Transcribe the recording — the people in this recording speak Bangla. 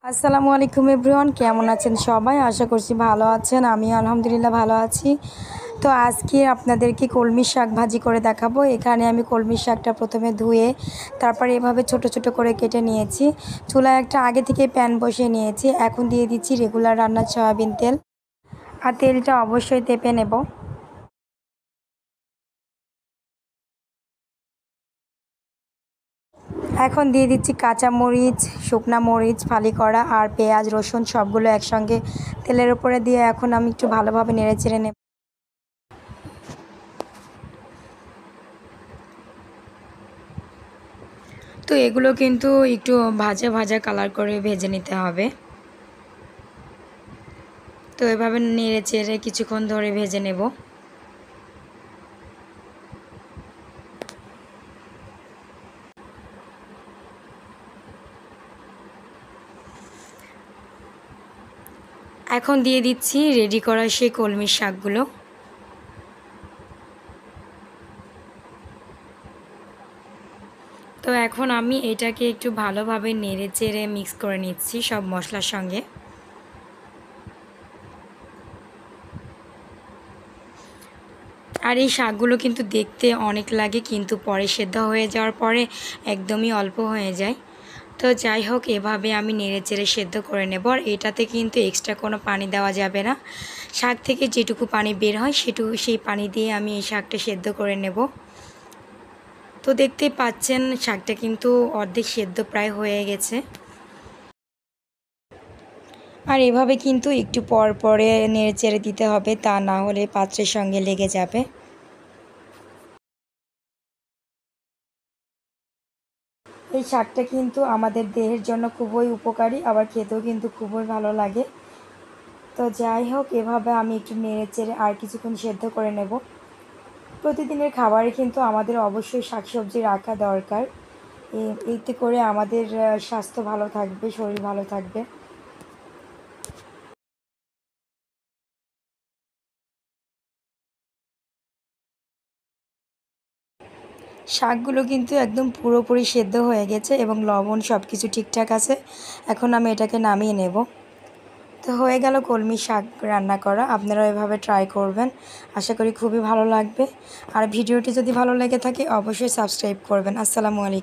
আসসালামু আলাইকুম এভরিওয়ান, কেমন আছেন সবাই? আশা করছি ভালো আছেন। আমি আলহামদুলিল্লাহ ভালো আছি। তো আজকে আপনাদেরকে কলমি শাক ভাজি করে দেখাবো। এখানে আমি কলমি শাকটা প্রথমে ধুয়ে তারপরে এভাবে ছোট ছোট করে কেটে নিয়েছি। চুলায় একটা আগে থেকে প্যান বসিয়ে নিয়েছি। এখন দিয়ে দিচ্ছি রেগুলার রান্নার সয়াবিন তেল, আর তেলটা অবশ্যই তেপে নেব। এখন দিয়ে দিচ্ছি কাঁচা মরিচ, শুকনা মরিচ ফালি করা, আর পেঁয়াজ রসুন সবগুলো একসঙ্গে তেলের উপরে দিয়ে এখন আমি একটু ভালোভাবে নেড়ে চেড়ে নেব। তো এগুলো কিন্তু একটু ভাজা ভাজা কালার করে ভেজে নিতে হবে। তো এভাবে নেড়ে চেড়ে কিছুক্ষণ ধরে ভেজে নেব। এখন দিয়ে দিচ্ছি রেডি করা সেই কলমির শাকগুলো। তো এখন আমি এটাকে একটু ভালোভাবে নেড়ে চেড়ে মিক্স করে নিচ্ছি সব মশলার সঙ্গে। আর এই শাকগুলো কিন্তু দেখতে অনেক লাগে, কিন্তু পরে সেদ্ধ হয়ে যাওয়ার পরে একদমই অল্প হয়ে যায়। তো যাই হোক, এভাবে আমি নেড়ে চেড়ে সেদ্ধ করে নেব। আর এটাতে কিন্তু এক্সট্রা কোনো পানি দেওয়া যাবে না। শাক থেকে যেটুকু পানি বের হয় সেই পানি দিয়ে আমি এই শাকটা সেদ্ধ করে নেব। তো দেখতেই পাচ্ছেন শাকটা কিন্তু অর্ধেক সেদ্ধ প্রায় হয়ে গেছে। আর এভাবে কিন্তু একটু পর পরে নেড়ে চেড়ে দিতে হবে, তা না হলে পাত্রের সঙ্গে লেগে যাবে। এই শাকটা কিন্তু আমাদের দেহের জন্য খুবই উপকারী, আবার খেতেও কিন্তু খুবই ভালো লাগে। তো যাই হোক, এভাবে আমি একটু নেড়ে চেড়ে আর কিছুক্ষণ সেদ্ধ করে নেব। প্রতিদিনের খাবারে কিন্তু আমাদের অবশ্যই শাকসবজি রাখা দরকার। এতে করে আমাদের স্বাস্থ্য ভালো থাকবে, শরীর ভালো থাকবে। শাকগুলো কিন্তু একদম পুরোপুরি সেদ্ধ হয়ে গেছে এবং লবণ সব কিছু ঠিকঠাক আছে। এখন আমি এটাকে নামিয়ে নেব। তো হয়ে গেল কলমি শাক রান্না করা। আপনারা এভাবে ট্রাই করবেন, আশা করি খুবই ভালো লাগবে। আর ভিডিওটি যদি ভালো লেগে থাকে অবশ্যই সাবস্ক্রাইব করবেন। আসসালামু আলাইকুম।